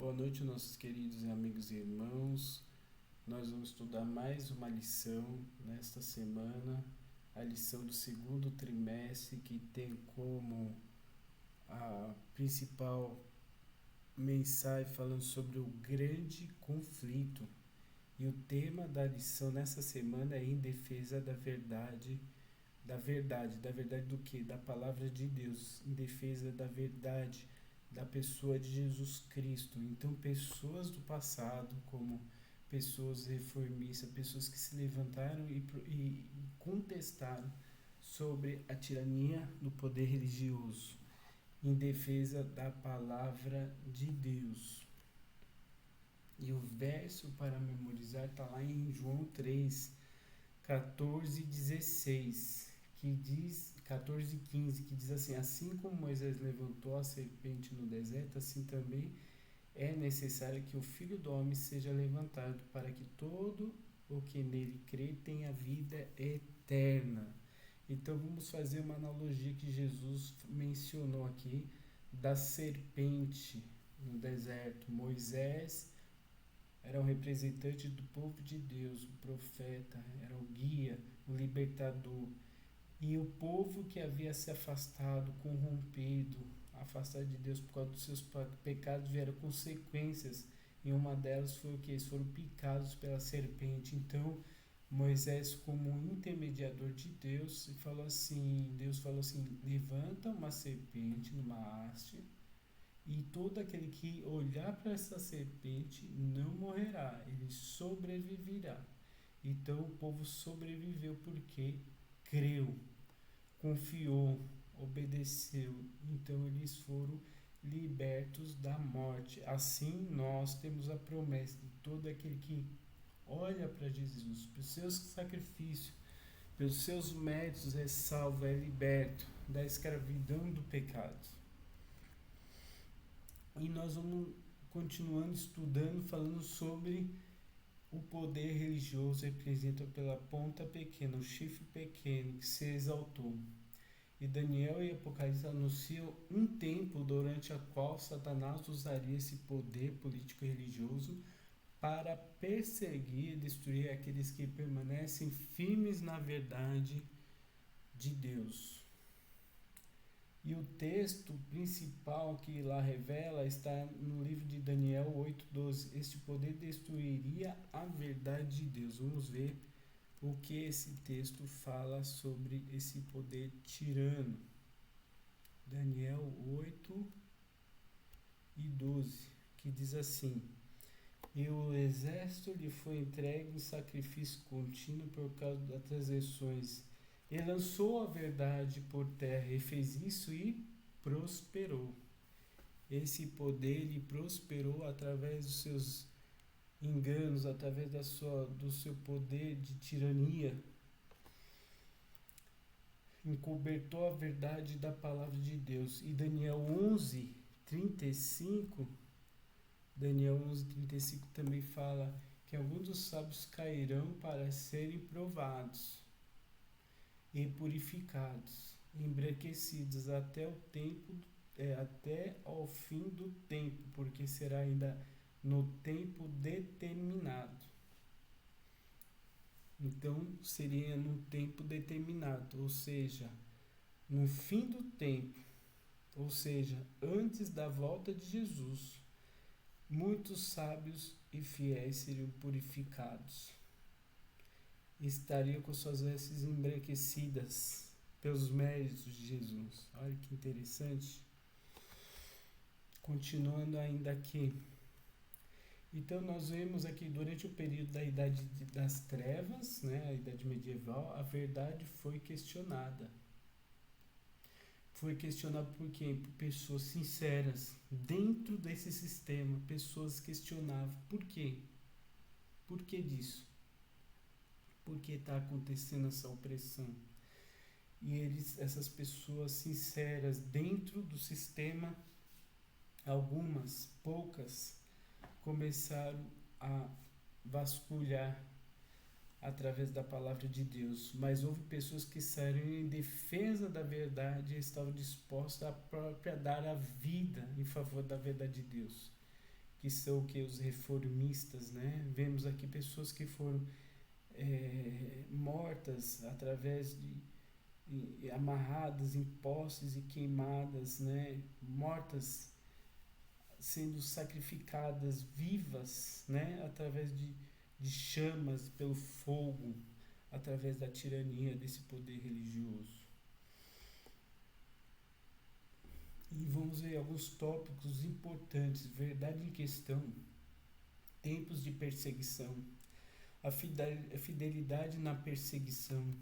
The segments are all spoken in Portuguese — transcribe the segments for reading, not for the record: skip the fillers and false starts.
Boa noite, nossos queridos amigos e irmãos. Nós vamos estudar mais uma lição nesta semana, a lição do segundo trimestre, que tem como a principal mensagem falando sobre o grande conflito. E o tema da lição nessa semana é em defesa da verdade. Da verdade do que? Da palavra de Deus, em defesa da verdade da pessoa de Jesus Cristo. Então, pessoas do passado, como pessoas reformistas, pessoas que se levantaram e contestaram sobre a tirania do poder religioso, em defesa da palavra de Deus. E o verso para memorizar está lá em João 3, 14 e 16, que diz, 14 e 15, que diz assim como Moisés levantou a serpente no deserto, assim também é necessário que o Filho do Homem seja levantado, para que todo o que nele crê tenha vida eterna. Então vamos fazer uma analogia que Jesus mencionou aqui da serpente no deserto. Moisés era o representante do povo de Deus, o profeta, era o guia, o libertador. E o povo que havia se afastado, corrompido, afastado de Deus por causa dos seus pecados, vieram consequências. E uma delas foi o que? Eles foram picados pela serpente. Então, Moisés, como intermediador de Deus, Deus falou assim, levanta uma serpente numa haste, e todo aquele que olhar para essa serpente não morrerá, ele sobreviverá. Então o povo sobreviveu porque creu, confiou, obedeceu. Então eles foram libertos da morte. Assim nós temos a promessa de todo aquele que olha para Jesus, pelos seus sacrifícios, pelos seus méritos é salvo, é liberto da escravidão do pecado. E nós vamos continuando estudando, falando sobre o poder religioso representado pela ponta pequena, o chifre pequeno que se exaltou. E Daniel e Apocalipse anunciam um tempo durante a qual Satanás usaria esse poder político e religioso para perseguir e destruir aqueles que permanecem firmes na verdade de Deus. E o texto principal que lá revela está no livro de Daniel 8:12. Este poder destruiria a verdade de Deus. Vamos ver o que esse texto fala sobre esse poder tirano. Daniel 8:12, que diz assim: E o exército lhe foi entregue em sacrifício contínuo por causa das transgressões. Ele lançou a verdade por terra e fez isso e prosperou. Esse poder lhe prosperou através dos seus enganos, através do seu poder de tirania. Encobertou a verdade da palavra de Deus. E Daniel 11:35 também fala que alguns dos sábios cairão para serem provados e purificados, embranquecidos até ao fim do tempo, porque será ainda no tempo determinado. Então seria no tempo determinado, ou seja, no fim do tempo, ou seja, antes da volta de Jesus, muitos sábios e fiéis seriam purificados. Estariam com suas vestes embranquecidas pelos méritos de Jesus. Olha que interessante. Continuando ainda aqui. Então nós vemos aqui durante o período da Idade das Trevas, a Idade Medieval, a verdade foi questionada. Foi questionada por quem? Por pessoas sinceras. Dentro desse sistema, pessoas questionavam. Por quê? Por que disso? Por que está acontecendo essa opressão? E essas pessoas sinceras dentro do sistema, algumas, poucas, começaram a vasculhar através da palavra de Deus, mas houve pessoas que saíram em defesa da verdade e estavam dispostas a dar a vida em favor da verdade de Deus. que são que os reformistas, né? Vemos aqui pessoas que foram mortas através amarradas em postes e queimadas, né? Mortas sendo sacrificadas vivas, né? Através de chamas pelo fogo, através da tirania desse poder religioso. E vamos ver alguns tópicos importantes. Verdade em questão, tempos de perseguição, a fidelidade na perseguição,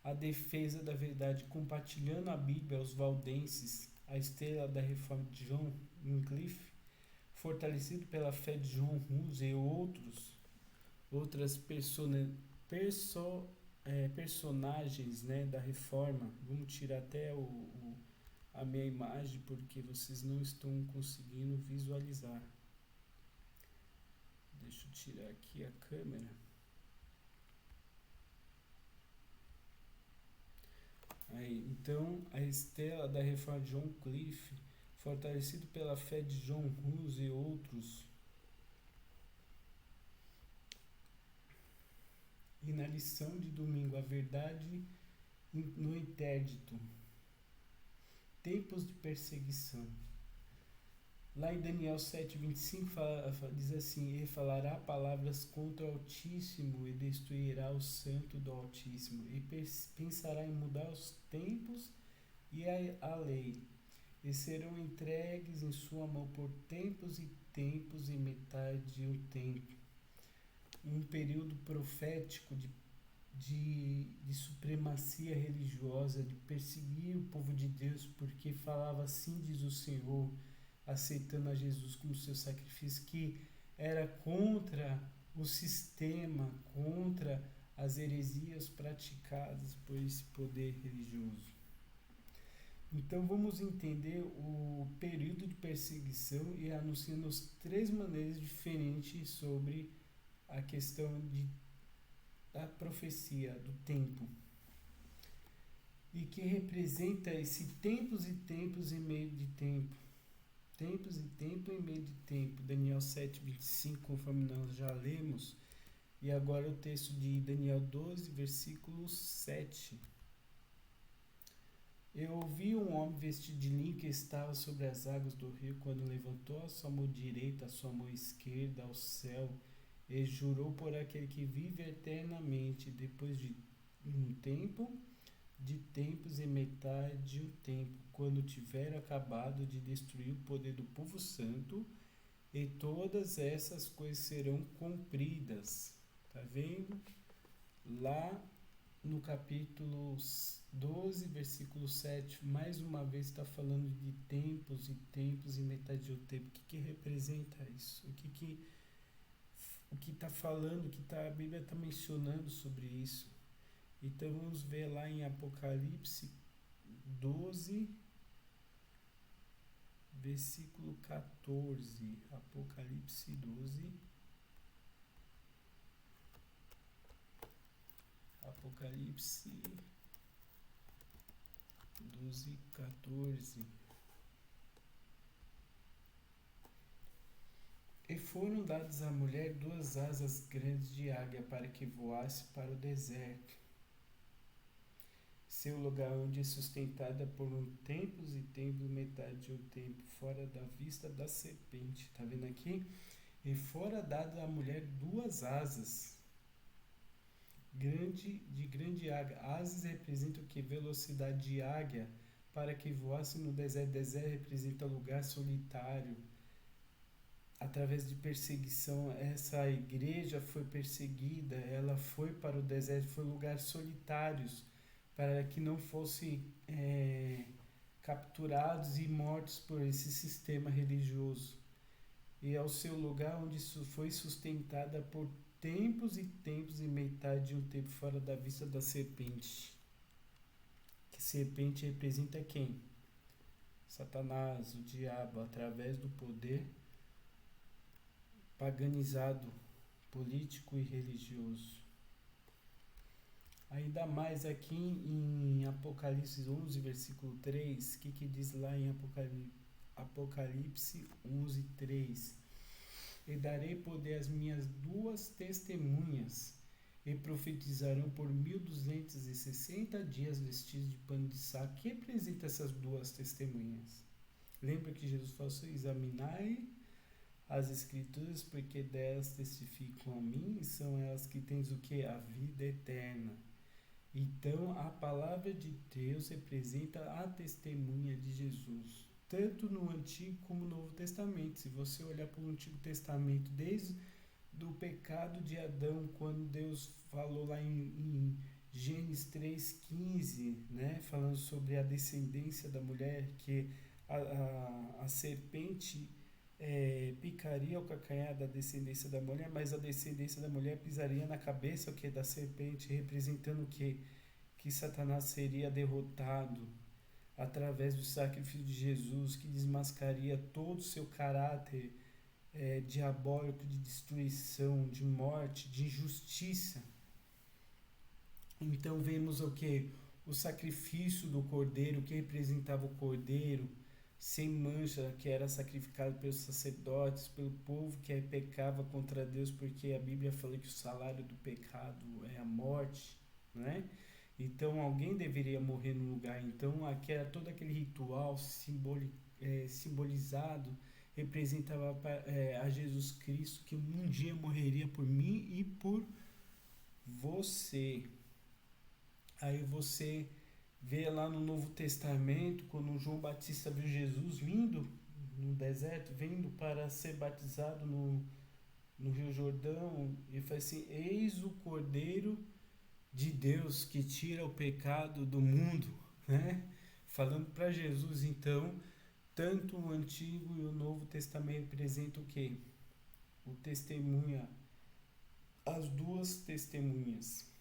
a defesa da verdade, compartilhando a Bíblia aos valdenses, a estrela da reforma de John Wycliffe, fortalecido pela fé de John Hus e outras personagens, né, da reforma. Vamos tirar até a minha imagem porque vocês não estão conseguindo visualizar. Deixa eu tirar aqui a câmera. Aí, então, a estela da reforma de John Wycliffe, fortalecido pela fé de John Hus e outros. E na lição de domingo, a verdade no interdito. Tempos de perseguição. Lá em Daniel 7:25 diz assim: Ele falará palavras contra o Altíssimo e destruirá o santo do Altíssimo, e pensará em mudar os tempos e a lei, e serão entregues em sua mão por tempos e metade de um tempo. Um período profético de supremacia religiosa, de perseguir o povo de Deus, porque falava assim diz o Senhor, aceitando a Jesus como seu sacrifício, que era contra o sistema, contra as heresias praticadas por esse poder religioso. Então vamos entender o período de perseguição e anunciando as 3 maneiras diferentes sobre a questão da profecia, do tempo. E que representa esse tempos e meio de tempo. Tempos e tempo e meio de tempo. Daniel 7:25, conforme nós já lemos. E agora o texto de Daniel 12, versículo 7. Eu ouvi um homem vestido de linho que estava sobre as águas do rio, quando levantou a sua mão direita, a sua mão esquerda ao céu, e jurou por aquele que vive eternamente, depois de um tempo, de tempos e metade de um tempo, quando tiver acabado de destruir o poder do povo santo, e todas essas coisas serão cumpridas. Tá vendo? Lá no capítulo 12, versículo 7, mais uma vez está falando de tempos e metade de um tempo. O que representa isso? O que está falando, a Bíblia está mencionando sobre isso. Então vamos ver lá em Apocalipse 12, versículo 14. Apocalipse 12. Apocalipse 12, 14. E foram dadas à mulher 2 asas grandes de águia para que voasse para o deserto, seu lugar onde é sustentada por tempos e metade de um tempo, fora da vista da serpente. Tá vendo aqui? E fora dada à mulher 2 asas de grande águia. Asas representam o que? Velocidade de águia para que voasse no deserto. Deserto representa lugar solitário. Através de perseguição, essa igreja foi perseguida, ela foi para o deserto, foi lugares solitários, para que não fossem capturados e mortos por esse sistema religioso. E ao seu lugar onde foi sustentada por tempos e metade de um tempo, fora da vista da serpente. Que serpente representa quem? Satanás, o diabo, através do poder paganizado, político e religioso. Ainda mais aqui em Apocalipse 11, versículo 3, o que diz lá em Apocalipse Apocalipse 11:3. E darei poder às minhas 2 testemunhas, e profetizarão por 1260 dias vestidos de pano de saco. O que representa essas 2 testemunhas? Lembra que Jesus falou assim: examinai as escrituras, porque delas testificam a mim, e são elas que têm o que? A vida eterna. Então, a palavra de Deus representa a testemunha de Jesus, tanto no Antigo como no Novo Testamento. Se você olhar para o Antigo Testamento, desde do pecado de Adão, quando Deus falou lá em Gênesis 3:15, né, falando sobre a descendência da mulher, que a serpente picaria o calcanhar da descendência da mulher, mas a descendência da mulher pisaria na cabeça o que da serpente, representando o que? Que Satanás seria derrotado através do sacrifício de Jesus, que desmascaria todo o seu caráter diabólico de destruição, de morte, de injustiça. Então vemos o que? O sacrifício do cordeiro, que representava o cordeiro sem mancha, que era sacrificado pelos sacerdotes, pelo povo que pecava contra Deus, porque a Bíblia fala que o salário do pecado é a morte, né? Então alguém deveria morrer no lugar. Então era todo aquele ritual simbolizado, representava a Jesus Cristo, que um dia morreria por mim e por você. Aí você vê lá no Novo Testamento, quando João Batista viu Jesus vindo no deserto, vindo para ser batizado no Rio Jordão, e fala assim: eis o Cordeiro de Deus que tira o pecado do mundo, né? Falando para Jesus. Então, tanto o Antigo e o Novo Testamento representam o quê? O testemunha, as 2 testemunhas.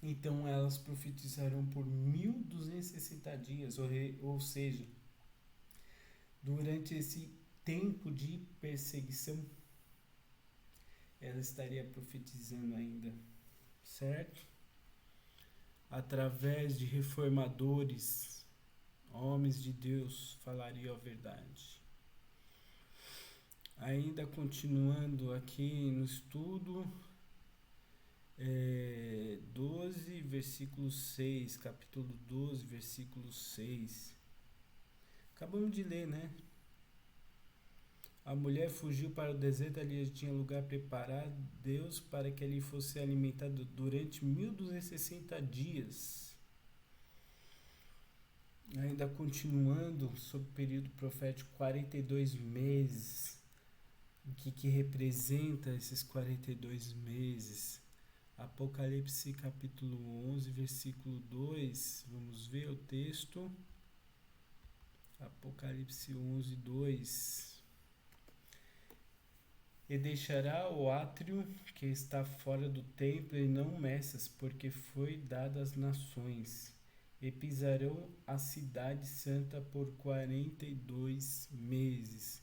Então elas profetizarão por 1260 dias, ou seja, durante esse tempo de perseguição, ela estaria profetizando ainda, certo? Através de reformadores, homens de Deus, falariam a verdade. Ainda continuando aqui no estudo, 12, versículo 6, capítulo 12, versículo 6. Acabamos de ler, né? A mulher fugiu para o deserto, ali tinha lugar preparado, Deus, para que ele fosse alimentado durante 1260 dias. Ainda continuando sobre o período profético, 42 meses. O que representa esses 42 meses? Apocalipse capítulo 11, versículo 2, vamos ver o texto. Apocalipse 11, 2. E deixará o átrio que está fora do templo e não messas, porque foi dado às nações. E pisarão a cidade santa por 42 meses.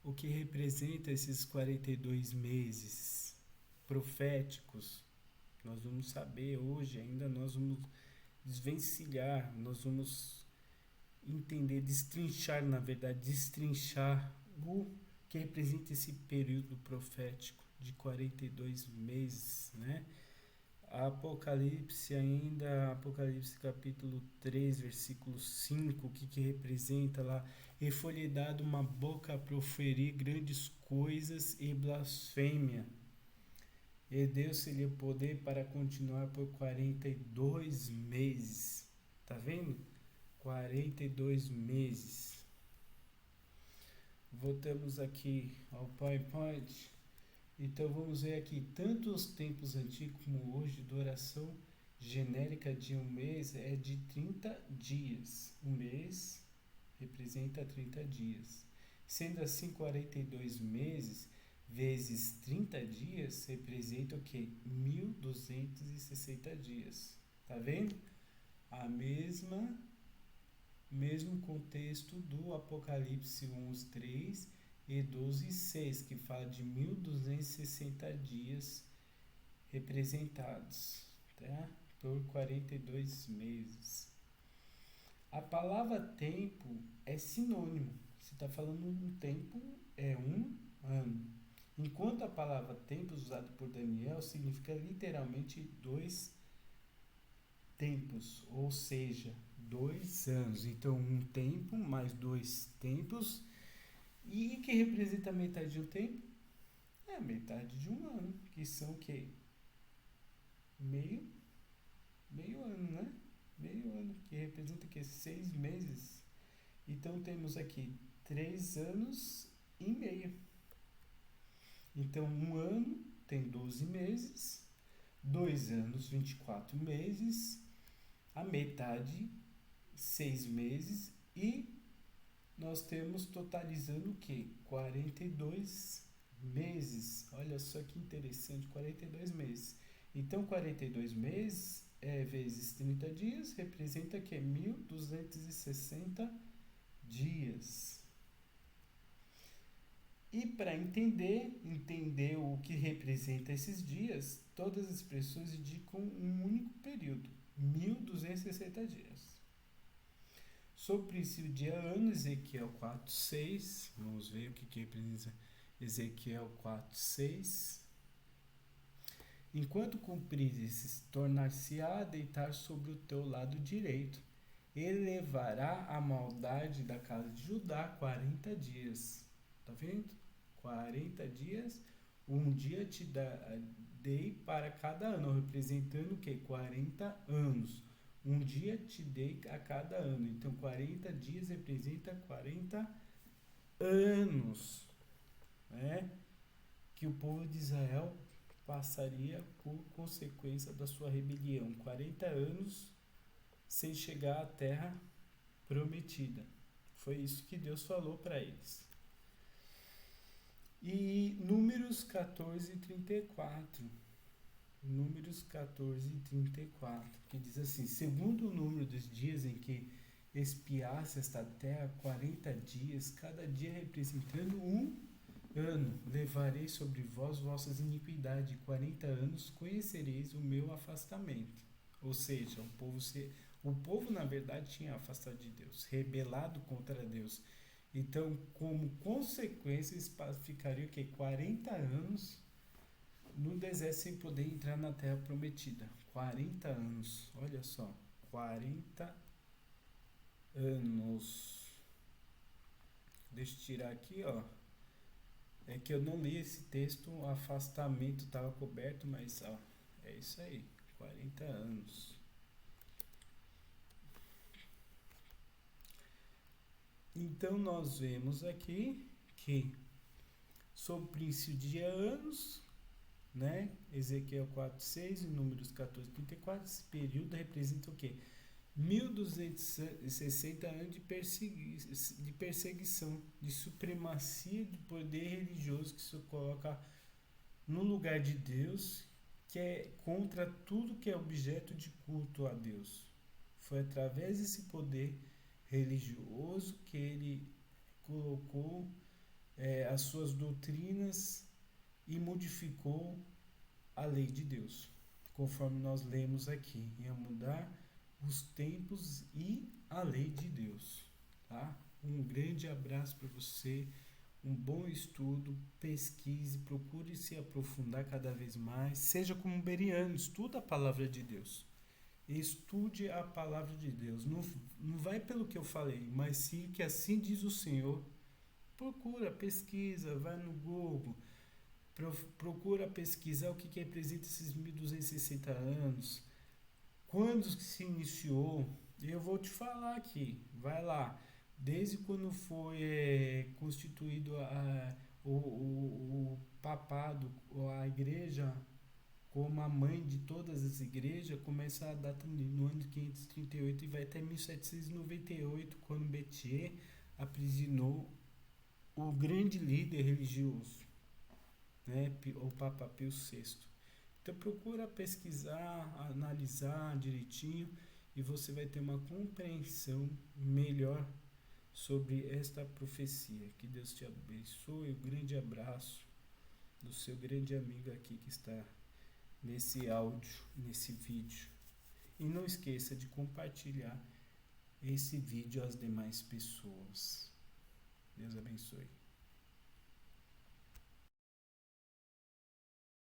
O que representa esses 42 meses proféticos? Nós vamos saber hoje, ainda nós vamos desvencilhar, nós vamos entender, destrinchar, na verdade, destrinchar o que representa esse período profético de 42 meses, né? Apocalipse ainda, Apocalipse capítulo 3, versículo 5, o que representa lá? E foi-lhe dado uma boca a proferir grandes coisas e blasfêmia. E deu-se-lhe poder para continuar por 42 meses. Tá vendo? 42 meses. Voltamos aqui ao PowerPoint. Então vamos ver aqui, tanto os tempos antigos como hoje, duração genérica de um mês é de 30 dias. Um mês representa 30 dias. Sendo assim, 42 meses vezes 30 dias representa o quê? 1260 dias. Tá vendo? Mesmo contexto do Apocalipse 11:3 e 12:6, que fala de 1260 dias representados, tá? Por 42 meses. A palavra tempo é sinônimo, Se está falando um tempo, é um ano. Enquanto a palavra tempos usada por Daniel significa literalmente 2 tempos, ou seja, 2 anos. Então, um tempo mais 2 tempos. E que representa a metade de um tempo? É a metade de um ano, que são o quê? Meio ano, né? Meio ano, que representa o quê? 6 meses. Então temos aqui 3 anos e meio. Então um ano tem 12 meses, 2 anos, 24 meses, a metade, 6 meses, e nós temos totalizando o quê? 42 meses. Olha só que interessante, 42 meses. Então 42 meses vezes 30 dias representa que é 1.260 dias. E para entender o que representa esses dias, todas as expressões indicam um único período, 1.260 dias. Sobre o princípio de ano, Ezequiel 4:6, vamos ver o que representa Ezequiel 4:6. Enquanto cumprires, tornar-se-á a deitar sobre o teu lado direito. Ele levará a maldade da casa de Judá 40 dias. Tá vendo? 40 dias, um dia te dei para cada ano, representando o quê? 40 anos. Um dia te dei a cada ano. Então, 40 dias representa 40 anos, né? Que o povo de Israel passaria por consequência da sua rebelião. 40 anos sem chegar à terra prometida. Foi isso que Deus falou para eles. E Números 14:34. Números 14:34, que diz assim: segundo o número dos dias em que espiasse esta terra, 40 dias, cada dia representando um ano, levarei sobre vós vossas iniquidades, 40 anos conhecereis o meu afastamento. Ou seja, o povo na verdade tinha afastado de Deus, rebelado contra Deus. Então, como consequência, eles ficariam 40 anos no deserto sem poder entrar na terra prometida. 40 anos, olha só, 40 anos. Deixa eu tirar aqui, ó. É que eu não li esse texto, o afastamento estava coberto, mas ó, é isso aí, 40 anos. Então nós vemos aqui que sobre o princípio de anos, né? Ezequiel 4:6 e Números 14:34, esse período representa o quê? 1.260 anos de perseguição, de supremacia do poder religioso que se coloca no lugar de Deus, que é contra tudo que é objeto de culto a Deus. Foi através desse poder religioso que ele colocou as suas doutrinas e modificou a lei de Deus. Conforme nós lemos aqui, ia mudar os tempos e a lei de Deus, tá? Um grande abraço para você, um bom estudo, pesquise, procure se aprofundar cada vez mais, seja como um beriano, estuda a palavra de Deus. Estude a palavra de Deus. Não vai pelo que eu falei, mas sim que assim diz o Senhor. Procura, pesquisa, vai no Google, procura pesquisar o que representa esses 1.260 anos. Quando se iniciou, eu vou te falar aqui, vai lá, desde quando foi constituído o papado, a igreja como a mãe de todas as igrejas, começa a data no ano de 538 e vai até 1798, quando Béthier aprisionou o grande líder religioso, né, o Papa Pio VI. Então procura pesquisar, analisar direitinho e você vai ter uma compreensão melhor sobre esta profecia. Que Deus te abençoe. Um grande abraço do seu grande amigo aqui que está nesse áudio, nesse vídeo. E não esqueça de compartilhar esse vídeo às demais pessoas. abençoe.